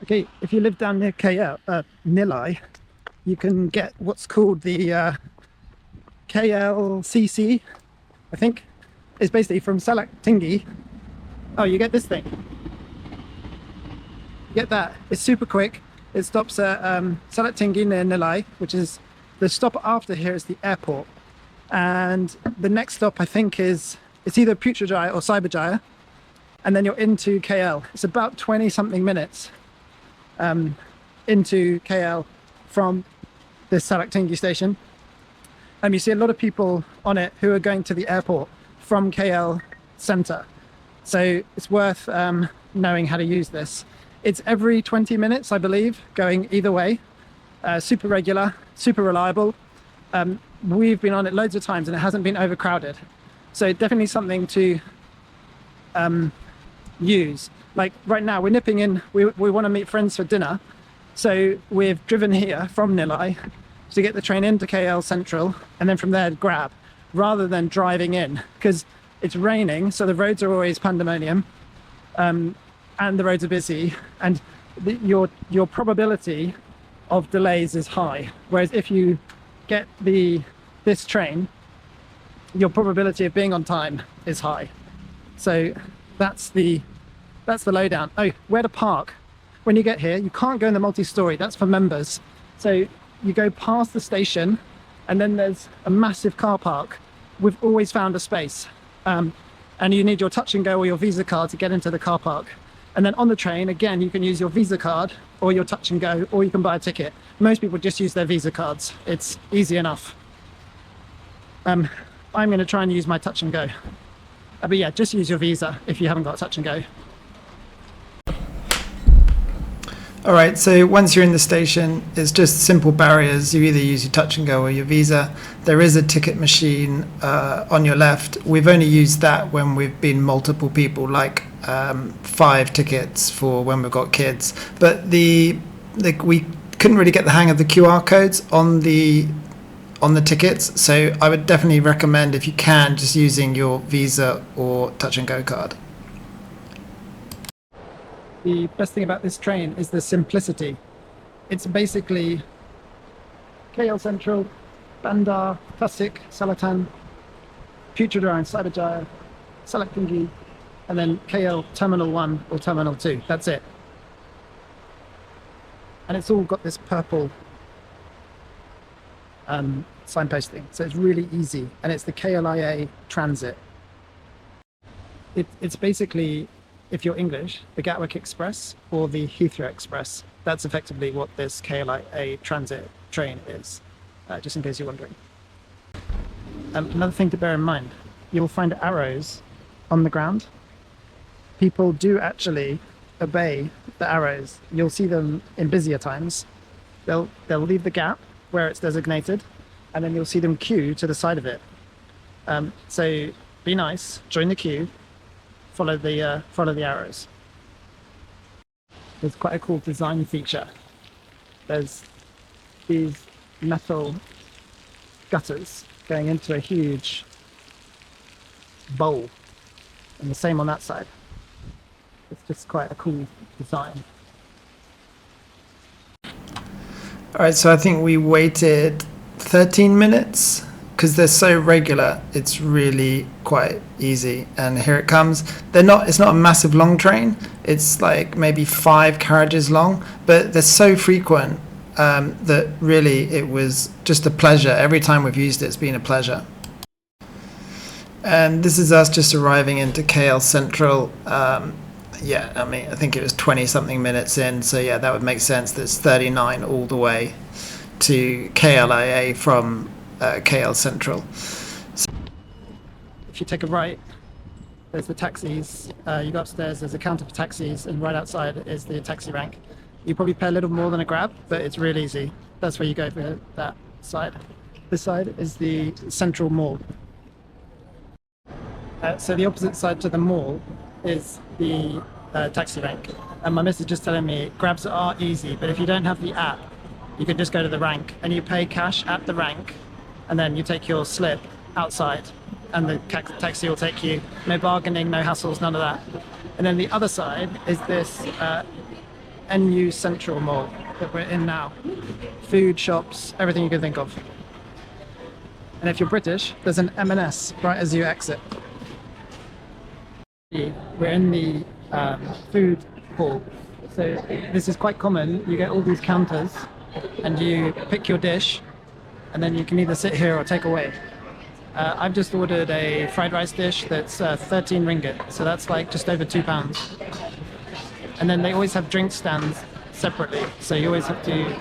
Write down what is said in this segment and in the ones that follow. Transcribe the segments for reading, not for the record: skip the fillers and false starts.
Okay, if you live down near KL, Nilai, you can get what's called the KLCC, I think. It's basically from Salak Tinggi. Oh, you get this thing. You get that. It's super quick. It stops at Salak Tinggi near Nilai, which is the stop after here is the airport. And the next stop, I think, it's either Putrajaya or Cyberjaya. And then you're into KL. It's about 20 something minutes into KL from this Salak Tinggi station. You see a lot of people on it who are going to the airport from KL Center. So it's worth knowing how to use this. It's every 20 minutes, I believe, going either way. Super regular, super reliable. We've been on it loads of times and it hasn't been overcrowded. So definitely something to use. Like right now, we're nipping in, we want to meet friends for dinner. So we've driven here from Nilai to get the train into KL Sentral and then from there grab, rather than driving in, because it's raining, so the roads are always pandemonium, and the roads are busy, and your probability of delays is high. Whereas if you get this train, your probability of being on time is high. So that's the lowdown. Oh, where to park. When you get here, you can't go in the multi-story, that's for members. So you go past the station and then there's a massive car park. We've always found a space. And you need your touch and go or your Visa card to get into the car park. And then on the train, again, you can use your Visa card or your touch and go, or you can buy a ticket. Most people just use their Visa cards. It's easy enough. I'm going to try and use my touch and go. But yeah, just use your Visa if you haven't got touch and go. All right, so once you're in the station, it's just simple barriers. You either use your touch and go or your Visa. There is a ticket machine on your left. We've only used that when we've been multiple people, like 5 tickets for when we've got kids. But we couldn't really get the hang of the QR codes on the tickets. So I would definitely recommend, if you can, just using your Visa or touch and go card. The best thing about this train is the simplicity. It's basically KL Sentral, Bandar, Tasik, Selatan, Putrajaya and Cyberjaya, Salak Tinggi, and then KL Terminal 1 or Terminal 2. That's it. And it's all got this purple signposting, so it's really easy. And it's the KLIA Transit. It's basically, if you're English, the Gatwick Express or the Heathrow Express. That's effectively what this KLIA Transit train is, just in case you're wondering. Another thing to bear in mind, you'll find arrows on the ground. People do actually obey the arrows. You'll see them in busier times. They'll leave the gap where it's designated, and then you'll see them queue to the side of it. So be nice, join the queue, follow the arrows. There's quite a cool design feature. There's these metal gutters going into a huge bowl, and the same on that side. It's just quite a cool design. All right, so I think we waited 13 minutes because they're so regular. It's really quite easy. And here it comes. It's not a massive long train. It's like maybe 5 carriages long, but they're so frequent that really it was just a pleasure. Every time we've used it, it's been a pleasure. And this is us just arriving into KL Sentral. Yeah, I mean, I think it was 20 something minutes in, so yeah, that would make sense. There's 39 all the way to KLIA from KL Sentral. So if you take a right, there's the taxis. You go upstairs, there's a counter for taxis, and right outside is the taxi rank. You probably pay a little more than a grab, but it's real easy. That's where you go for that side. This side is the Central Mall. So the opposite side to the mall is the taxi rank. And my missus just telling me grabs are easy, but if you don't have the app, you can just go to the rank and you pay cash at the rank, and then you take your slip outside and the taxi will take you. No bargaining, no hassles, none of that. And then the other side is this NU Central Mall that we're in now. Food, shops, everything you can think of. And if you're British, there's an M&S right as you exit. We're in the food hall. So this is quite common. You get all these counters and you pick your dish and then you can either sit here or take away. I've just ordered a fried rice dish that's 13 ringgit. So that's like just over £2. And then they always have drink stands separately. So you always have to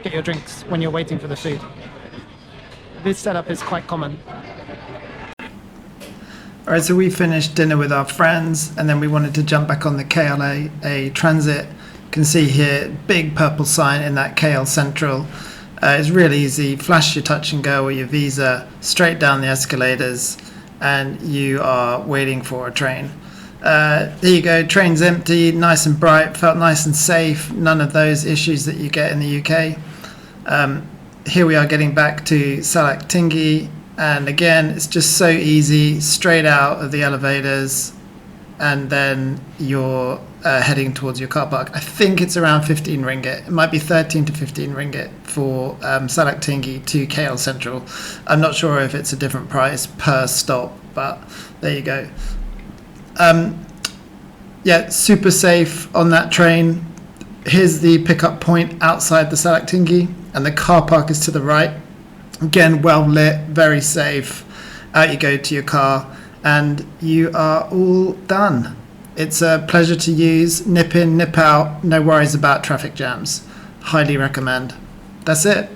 get your drinks when you're waiting for the food. This setup is quite common. All right, so we finished dinner with our friends and then we wanted to jump back on the KLIA Transit. You can see here, big purple sign in that KL Sentral. It's really easy. Flash your touch and go or your visa straight down the escalators and you are waiting for a train. There you go, train's empty, nice and bright, felt nice and safe. None of those issues that you get in the UK. Here we are getting back to Salak Tinggi. And again, it's just so easy, straight out of the elevators, and then you're heading towards your car park. I think it's around 15 ringgit. It might be 13 to 15 ringgit for Salak Tinggi to KL Sentral. I'm not sure if it's a different price per stop, but there you go. Yeah, super safe on that train. Here's the pickup point outside the Salak Tinggi, and the car park is to the right. Again, well lit, very safe. Out you go to your car and you are all done. It's a pleasure to use. Nip in, nip out, no worries about traffic jams. Highly recommend. That's it.